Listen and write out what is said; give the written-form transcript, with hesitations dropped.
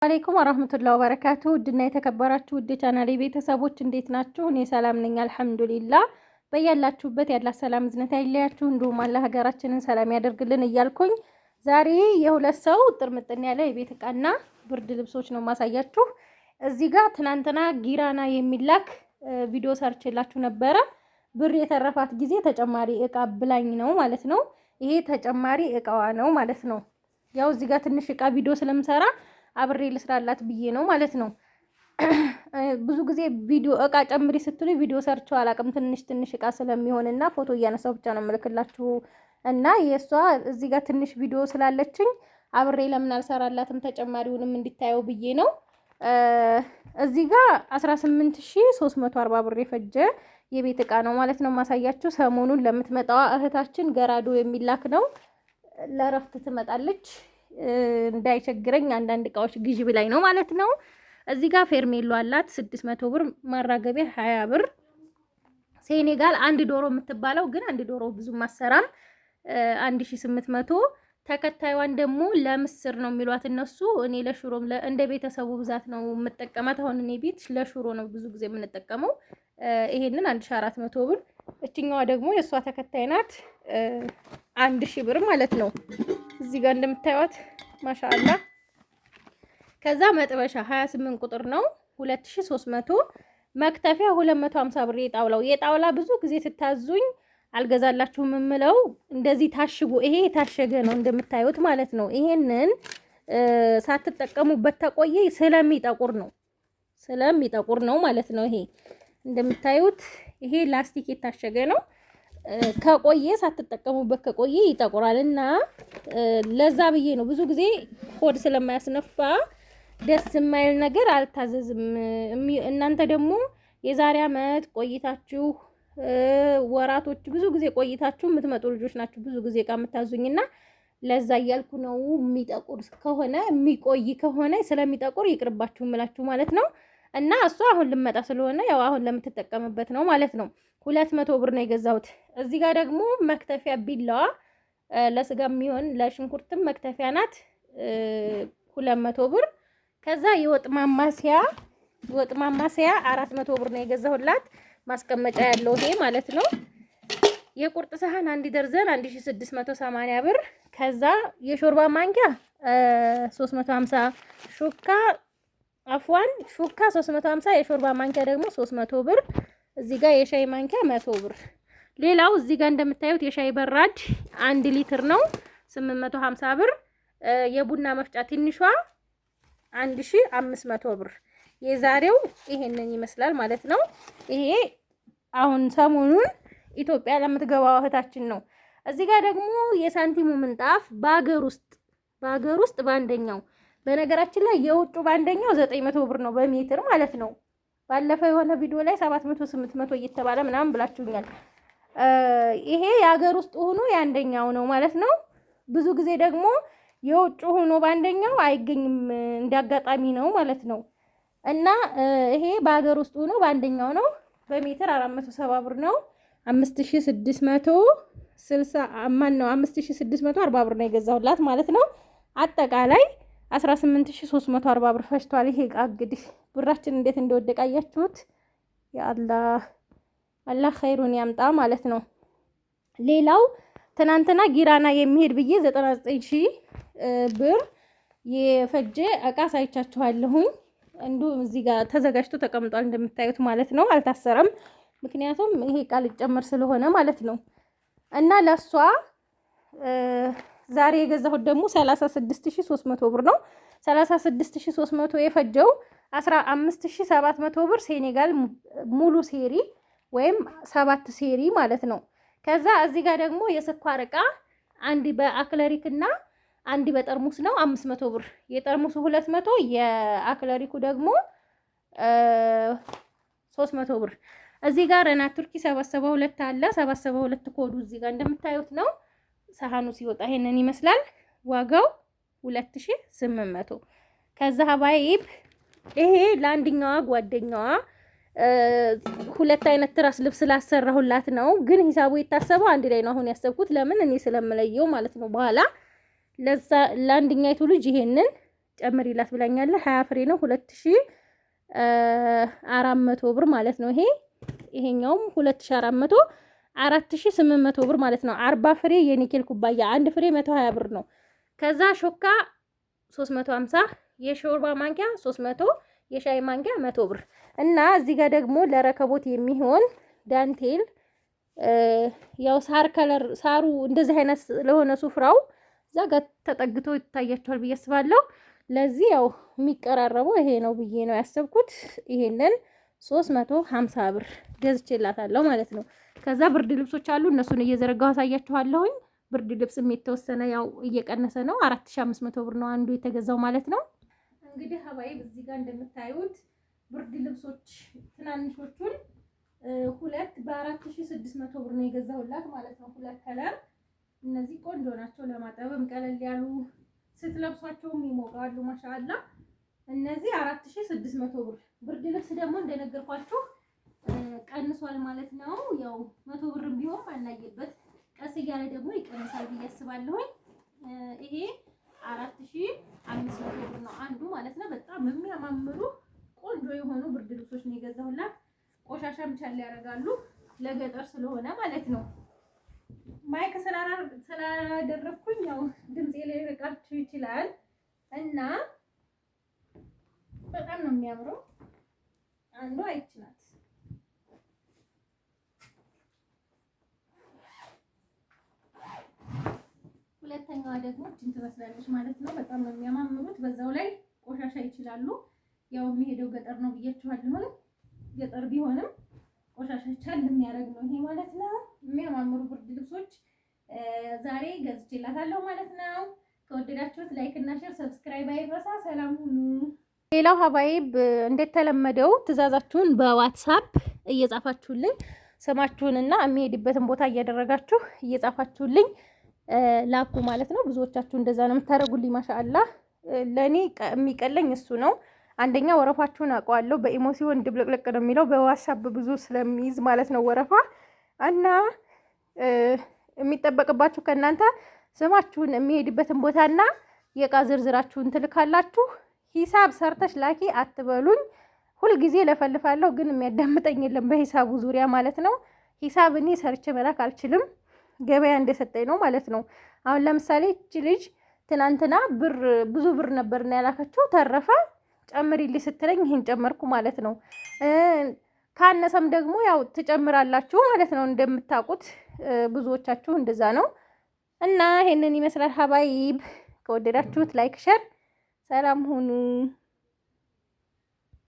አለይኩም ወራህመቱላሂ ወበረካቱ ውድና የተከበራችሁ ውድ ቻናሌ ቤተሰቦች እንዴት ናችሁ? እኔ ሰላም ነኝ አልሐምዱሊላህ። በያላችሁበት ያላ ሰላም እዝነት አይለያችሁ፣ እንዲሁም አላህ ሀገራችንን ሰላም ያደርግልን እያልኩኝ ዛሬ የሁለት ሰው ጥርምጥን ያለ የቤት እቃና ብርድ ልብሶች ነው ማሳያችሁ። እዚህ ጋር ትናንትና ጊራና የሚላክ ቪዲዮ ሰርችላችሁ ነበረ። ብር የተረፋት ጊዜ ተጨማሪ እቃ ብላኝ ነው ማለት ነው። ይሄ ተጨማሪ እቃዋ ነው ማለት ነው። ያው እዚህ ጋር ትንሽ እቃ ቪዲዮ ስለምሰራ አብሬ ልስራላት ብዬ ነው ማለት ነው። ብዙ ጊዜ ቪዲዮ እቃ ጨምሪ ስትሉኝ ቪዲዮ ሰርቸው አላቅም። ትንሽ እቃ ስለሚሆንና ፎቶ እያነሳው ብቻ ነው መልክላችሁ እና የሷ እዚህ ጋር ትንሽ ቪዲዮ ስላለችኝ አብሬ ለምን አልሰራላትም ተጨማሪውንም እንዲታየው ብዬ ነው። እዚህ ጋር 18340 ብር የፈጀ የቤት እቃ ነው ማለት ነው ማሳያችሁ። ሰሞኑን ለምትመጣዋ እህታችን ገራዶ የሚላክ ነው። ለረፍት ትመጣለች እንዳይቸግረኝ አንዳንድ እቃዎች ግዢ ብላኝ ነው ማለት ነው። እዚህ ጋር ፌርሜሎ አላት 600 ብር፣ ማራገቢያ 20 ብር። ሴኔጋል አንድ ዶሮ የምትባለው ግን አንድ ዶሮ ብዙ ማሰራም 1800። ተከታዩን ደግሞ ለምስር ነው የሚሏት እነሱ። እኔ ለሽሮም እንደ ቤተሰቡ ብዛት ነው የምጠቀማት። አሁን እኔ ቤት ለሽሮ ነው ብዙ ጊዜ የምንጠቀመው። ይሄንን 1400 ብር። እችኛዋ ደግሞ የሷ ተከታይ ናት 1000 ብር ማለት ነው። እዚህ ጋር እንደምታዩት ማሻአላ። ከዛ መጥበሻ 28 ቁጥር ነው 2300። መክተፊያ 250 ብር። የጣውላ ብዙ ጊዜ ስታዙኝ አልገዛላችሁም የምለው እንደዚህ ታሽጎ ይሄ የታሸገ ነው እንደምታዩት ማለት ነው። ይሄንን ሳትጠቀሙበት ተቆየ ስለሚጠቁር ነው ማለት ነው። ይሄ እንደምታዩት ይሄ ላስቲክ የታሸገ ነው። ከቆየ ሳትጠቀሙበት ከቆየ ይጠቁራል እና ለዛ ብዬ ነው ብዙ ጊዜ ሆድ ስለማያስነፋ ደስ የማይል ነገር አልታዘዝም። እናንተ ደግሞ የዛሬ አመት ቆይታችሁ ወራቶች ብዙ ጊዜ ቆይታችሁ የምትመጡ ልጆች ናችሁ ብዙ ጊዜ እቃ የምታዙኝና ለዛ እያልኩ ነው። የሚጠቁር ከሆነ የሚቆይ ከሆነ ስለሚጠቁር ይቅርባችሁ እምላችሁ ማለት ነው። እና እሷ አሁን ልመጣ ስለሆነ ያው አሁን ለምትጠቀምበት ነው ማለት ነው። 200 ብር ነው የገዛሁት። እዚህ ጋር ደግሞ መክተፊያ ቢላዋ ለስጋ የሚሆን ለሽንኩርትም መክተፊያ ናት 200 ብር። ከዛ የወጥ ማማሰያ 400 ብር ነው የገዛሁላት። ማስቀመጫ ያለው ይሄ ማለት ነው። የቁርጥ ሳህን አንድ ደርዘን 1680 ብር። ከዛ የሾርባ ማንኪያ 350 ሹካ 350 የሾርባ ማንኪያ ደግሞ 300 ብር። እዚህ ጋር የሻይ ማንኪያ 100 ብር። ሌላው እዚህ ጋር እንደምታዩት የሻይ በራድ 1 ሊትር ነው 850 ብር። የቡና መፍጫ ትንሿ 1500 ብር። የዛሬው ይሄንን ይመስላል ማለት ነው። ይሄ አሁን ሰሞኑን ኢትዮጵያ ለምትገባው እህታችን ነው። እዚህ ጋር ደግሞ የሳንቲሙ ምንጣፍ በአገር ውስጥ በአንደኛው፣ በነገራችን ላይ የውጩ በአንደኛው 900 ብር ነው በሜትር ማለት ነው። ባለፈው የሆነ ቪዲዮ ላይ 700 800 እየተባለ ምናምን ብላችሁኛል። ይሄ የሀገር ውስጥ ሆኖ የአንደኛው ነው ማለት ነው። ብዙ ጊዜ ደግሞ የውጭ ሆኖ በአንደኛው አይገኝም እንዳጋጣሚ ነው ማለት ነው። እና ይሄ በሀገር ውስጥ ሆኖ በአንደኛው ነው። በሜትር 470 ብር ነው። 5640 ብር ነው የገዛሁላት ማለት ነው። አጠቃላይ 18340 ብር ፈጅቷል። ይሄ እቃ እንግዲህ ብራችን እንዴት እንደወደቀ አያችሁት። አላህ ኸይሩን ያምጣ ማለት ነው። ሌላው ትናንትና ጊራና የሚሄድ ብዬ 99000 ብር የፈጀ እቃ ሳይቻችኋለሁኝ። እንዲሁም እዚህ ጋር ተዘጋጅቶ ተቀምጧል እንደምታዩት ማለት ነው። አልታሰረም፣ ምክንያቱም ይሄ እቃ ሊጨመር ስለሆነ ማለት ነው። እና ለሷ ዛሬ የገዛሁት ደግሞ 36300 ብር ነው። 36300 የፈጀው 15700 ብር ሴኔጋል ሙሉ ሴሪ ወይም 7 ሴሪ ማለት ነው። ከዛ እዚህ ጋር ደግሞ የስኳር እቃ አንድ በአክለሪክ እና አንድ በጠርሙስ ነው 500 ብር። የጠርሙሱ 200፣ የአክለሪኩ ደግሞ 300 ብር። እዚህ ጋር ረና ቱርኪ 772 አለ። 772 ኮዱ እዚህ ጋር እንደምታዩት ነው። ሳህኑ ሲወጣ ይሄንን ይመስላል። ዋጋው 2800። ከዛ ሀባይብ ይሄ ለአንደኛዋ ጓደኛዋ 2 አይነት ትራስ ልብስ ላሰራሁላት ነው። ግን ሂሳቡ የታሰበው አንድ ላይ ነው አሁን ያሰብኩት። ለምን እኔ ስለምለየው ማለት ነው። በኋላ ለአንደኛይቱ ልጅ ይሄንን ጨምሪላት ብላኛለህ። 20 ፍሬ ነው 2400 ብር ማለት ነው። ይሄኛውም 2400 4800 ብር ማለት ነው። 40 ፍሬ የኒኬል ኩባያ አንድ ፍሬ 120 ብር ነው። ከዛ ሾካ 350 የሾርባ ማንኪያ 300 የሻይ ማንኪያ 100 ብር እና እዚህ ጋር ደግሞ ለረከቦት የሚሆን ዳንቴል ያው ሳር ከለር ሳሩ እንደዚህ አይነት ለሆነ ሱፍራው እዛ ጋር ተጠግቶ ይታያችኋል ብዬ አስባለሁ። ለዚህ ያው የሚቀራረበው ይሄ ነው ብዬ ነው ያሰብኩት። ይሄንን 350 ብር ገዝቼላታለሁ ማለት ነው። ከዛ ብርድ ልብሶች አሉ እነሱን እየዘረጋሁ አሳያችኋለሁኝ። ብርድ ልብስም የተወሰነ ያው እየቀነሰ ነው። 4500 ብር ነው አንዱ የተገዛው ማለት ነው። እንግዲህ ሀባይ እዚህ ጋር እንደምታዩት ብርድ ልብሶች ትናንሾቹን ሁለት በ4600 ብር ነው የገዛሁላት ማለት ነው። ሁለት ከለር እነዚህ ቆንጆ ናቸው። ለማጠብም ቀለል ያሉ ስትለብሷቸውም ይሞቃሉ። ማሻአላ እነዚህ 4600 ብር። ብርድ ልብስ ደግሞ እንደነገርኳችሁ ቀንሷል ማለት ነው። ያው 100 ብርም ቢሆን ባናየበት ቀስ እያለ ደግሞ ይቀንሳል ብዬ አስባለሁኝ። ይሄ 4500 ብር ነው አንዱ ማለት ነው። በጣም የሚያማምሩ ቆንጆ የሆኑ ብርድ ልብሶች ነው የገዛሁላት። ቆሻሻም ቻል ያደርጋሉ ለገጠር ስለሆነ ማለት ነው። ማይክ ስላደረኩኝ ያው ድምጼ ላይ ርቃችሁ ይችላል እና በጣም ነው የሚያምረው። አንዱ አይችናት ሁለተኛዋ ደግሞ እቺን ትመስላለች ማለት ነው። በጣም ነው የሚያማምሩት። በዛው ላይ ቆሻሻ ይችላሉ። ያው የሚሄደው ገጠር ነው ብያችኋለሁ። ገጠር ቢሆንም ቆሻሻ ቻል የሚያደርግ ነው ይሄ ማለት ነው። የሚያማምሩ ብርድ ልብሶች ዛሬ ገዝቼላታለሁ ማለት ነው። ከወደዳችሁት ላይክ እና ሼር ሰብስክራይብ አይረሳ። ሰላም ሁኑ። ሌላው ሀባይብ እንደተለመደው ትዕዛዛችሁን በዋትስአፕ እየጻፋችሁልኝ ስማችሁንና የሚሄድበትን ቦታ እያደረጋችሁ እየጻፋችሁልኝ ላኩ ማለት ነው። ብዙዎቻችሁ እንደዛ ነው የምታደርጉልኝ። ማሻአላህ ለኔ የሚቀለኝ እሱ ነው። አንደኛ ወረፋችሁን አውቀዋለሁ። በኢሞ ሲሆን ድብልቅልቅ ነው የሚለው፣ በዋትስአፕ ብዙ ስለሚይዝ ማለት ነው ወረፋ እና የሚጠበቅባችሁ ከእናንተ ስማችሁን የሚሄድበትን ቦታና የእቃ ዝርዝራችሁን ትልካላችሁ። ሂሳብ ሰርተሽ ላኪ አትበሉኝ። ሁልጊዜ ለፈልፋለሁ ግን የሚያዳምጠኝ የለም በሂሳቡ ዙሪያ ማለት ነው። ሂሳብ እኔ ሰርቼ መላክ አልችልም። ገበያ እንደሰጠኝ ነው ማለት ነው። አሁን ለምሳሌ እቺ ልጅ ትናንትና ብዙ ብር ነበርና ያላከችው ተረፈ ጨምሪልኝ ስትለኝ ይሄን ጨመርኩ ማለት ነው። ካነሰም ደግሞ ያው ትጨምራላችሁ ማለት ነው። እንደምታውቁት ብዙዎቻችሁ እንደዛ ነው እና ይሄንን ይመስላል ሀባይብ። ከወደዳችሁት ላይክ ሸር። ሰላም ሁኑ።